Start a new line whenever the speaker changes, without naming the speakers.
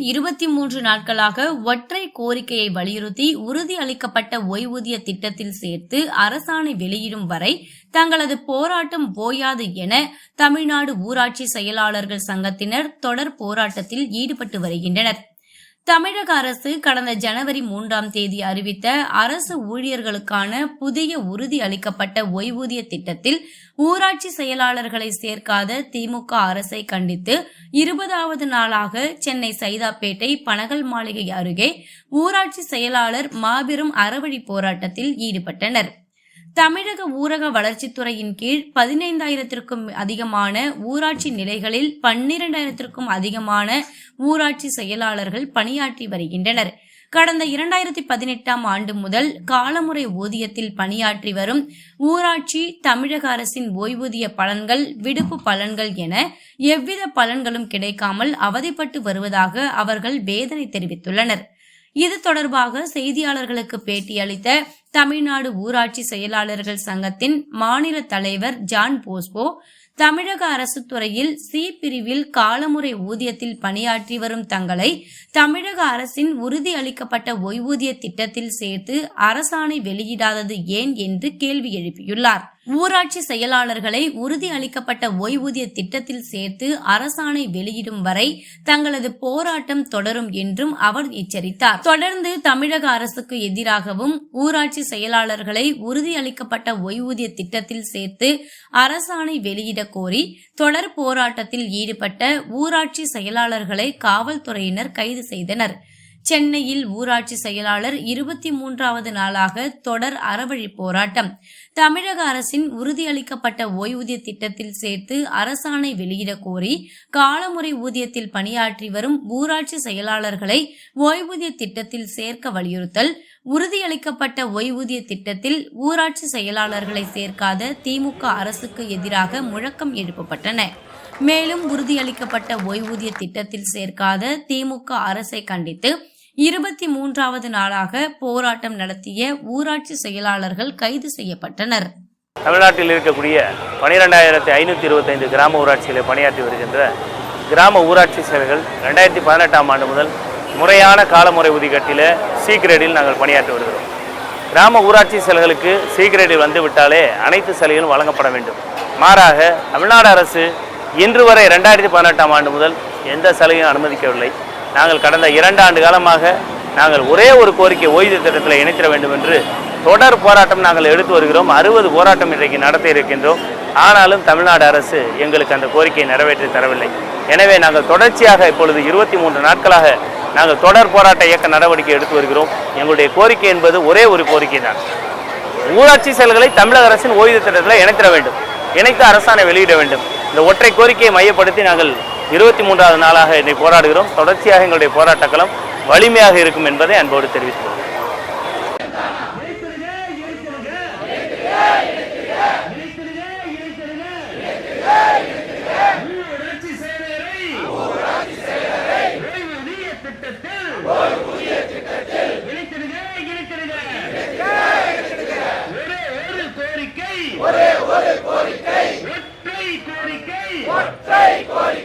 23 நாட்களாக ஒற்றை கோரிக்கையை வலியுறுத்தி உறுதி அளிக்கப்பட்ட ஓய்வூதிய திட்டத்தில் சேர்த்து அரசாணை வெளியிடும் வரை தங்களது போராட்டம் ஓயாது என தமிழ்நாடு ஊராட்சி செயலாளர்கள் சங்கத்தினர் தொடர் போராட்டத்தில் ஈடுபட்டு வருகின்றனர். தமிழக அரசு கடந்த ஜனவரி 3ஆம் தேதி அறிவித்த அரசு ஊழியர்களுக்கான புதிய உறுதி அளிக்கப்பட்ட ஓய்வூதிய திட்டத்தில் ஊராட்சி செயலாளர்களை சேர்க்காத திமுக அரசை கண்டித்து 20வது நாளாக சென்னை சைதாப்பேட்டை பனகல் மாளிகை அருகே ஊராட்சி செயலாளர் மாபெரும் அறவழி போராட்டத்தில் ஈடுபட்டனர். தமிழக ஊரக வளர்ச்சித்துறையின் கீழ் 15,000க்கும் அதிகமான ஊராட்சி நிலைகளில் 12,000க்கும் அதிகமான ஊராட்சி செயலாளர்கள் பணியாற்றி வருகின்றனர். கடந்த 2018ஆம் ஆண்டு முதல் காலமுறை ஊதியத்தில் பணியாற்றி வரும் ஊராட்சி தமிழக அரசின் ஓய்வூதிய பலன்கள், விடுப்பு பலன்கள் என எவ்வித பலன்களும் கிடைக்காமல் அவதிப்பட்டு வருவதாக அவர்கள் வேதனை தெரிவித்துள்ளனர். இது தொடர்பாக செய்தியாளர்களுக்கு பேட்டியளித்த தமிழ்நாடு ஊராட்சி செயலாளர்கள் சங்கத்தின் மாநில தலைவர் ஜான் போஸ்கோ, தமிழக அரசு துறையில் சி பிரிவில் காலமுறை ஊதியத்தில் பணியாற்றி வரும் தங்களை தமிழக அரசின் உறுதி அளிக்கப்பட்ட ஓய்வூதிய திட்டத்தில் சேர்த்து அரசாணை வெளியிடாதது ஏன் என்று கேள்வி எழுப்பியுள்ளார். ஊராட்சி செயலாளர்களை உறுதி அளிக்கப்பட்ட ஓய்வூதிய திட்டத்தில் சேர்த்து அரசாணை வெளியிடும் வரை தங்களது போராட்டம் தொடரும் என்றும் அவர் எச்சரித்தார். தொடர்ந்து தமிழக அரசுக்கு எதிராகவும் ஊராட்சி செயலாளர்களை உறுதி அளிக்கப்பட்ட ஓய்வூதிய திட்டத்தில் சேர்த்து அரசாணை வெளியிட கோரி தொடர் போராட்டத்தில் ஈடுபட்ட ஊராட்சி செயலாளர்களை காவல்துறையினர் கைது செய்தனர். சென்னையில் ஊராட்சி செயலாளர் 23வது நாளாக தொடர் அறவழி போராட்டம். தமிழக அரசின் உறுதியளிக்கப்பட்ட ஓய்வூதிய திட்டத்தில் சேர்த்து அரசாணை வெளியிட கோரி காலமுறை ஊதியத்தில் பணியாற்றி வரும் ஊராட்சி செயலாளர்களை ஓய்வூதிய திட்டத்தில் சேர்க்க வலியுறுத்தல், உறுதியளிக்கப்பட்ட ஓய்வூதிய திட்டத்தில் ஊராட்சி செயலாளர்களை சேர்க்காத திமுக அரசுக்கு எதிராக முழக்கம் எழுப்பப்பட்டன. மேலும் உறுதியளிக்கப்பட்ட ஓய்வூதிய திட்டத்தில் சேர்க்காத திமுக அரசை கண்டித்து 23வது நாளாக போராட்டம் நடத்திய ஊராட்சி செயலாளர்கள் கைது செய்யப்பட்டனர்.
தமிழ்நாட்டில் இருக்கக்கூடிய 12,525 கிராம ஊராட்சிகளில் பணியாற்றி வருகின்ற கிராம ஊராட்சி செயலர்கள் 2018ஆம் ஆண்டு முதல் முறையான காலமுறை ஊதியத்தில் சி கிரேடில் நாங்கள் பணியாற்றி வருகிறோம். கிராம ஊராட்சி செயலர்களுக்கு சி கிரேடில் வந்துவிட்டாலே அனைத்து சலுகைகளும் வழங்கப்பட வேண்டும். மாறாக தமிழ்நாடு அரசு இன்று வரை 2018ஆம் ஆண்டு முதல் எந்த சலுகையும் அனுமதிக்கவில்லை. நாங்கள் கடந்த 2 ஆண்டு காலமாக நாங்கள் ஒரே ஒரு கோரிக்கை ஓய்வூதிய திட்டத்தில் இணைத்திட வேண்டும் என்று தொடர் போராட்டம் நாங்கள் எடுத்து வருகிறோம். 60 போராட்டம் இன்றைக்கு நடத்த இருக்கின்றோம். ஆனாலும் தமிழ்நாடு அரசு எங்களுக்கு அந்த கோரிக்கையை நிறைவேற்றி தரவில்லை. எனவே நாங்கள் தொடர்ச்சியாக இப்பொழுது 23 நாட்களாக நாங்கள் தொடர் போராட்ட இயக்க நடவடிக்கை எடுத்து வருகிறோம். எங்களுடைய கோரிக்கை என்பது ஒரே ஒரு கோரிக்கை தான். ஊராட்சி செயல்களை தமிழக அரசின் ஓய்வூதிய திட்டத்தில் இணைத்திட வேண்டும், இணைத்து அரசாணை வெளியிட வேண்டும். இந்த ஒற்றை கோரிக்கையை மையப்படுத்தி நாங்கள் 23வது நாளாக இன்றைக்கு போராடுகிறோம். தொடர்ச்சியாக எங்களுடைய போராட்டக்களம் வலிமையாக இருக்கும் என்பதை அன்போடு தெரிவித்துள்ளோம்.
ஒற்றை கோரிக்கை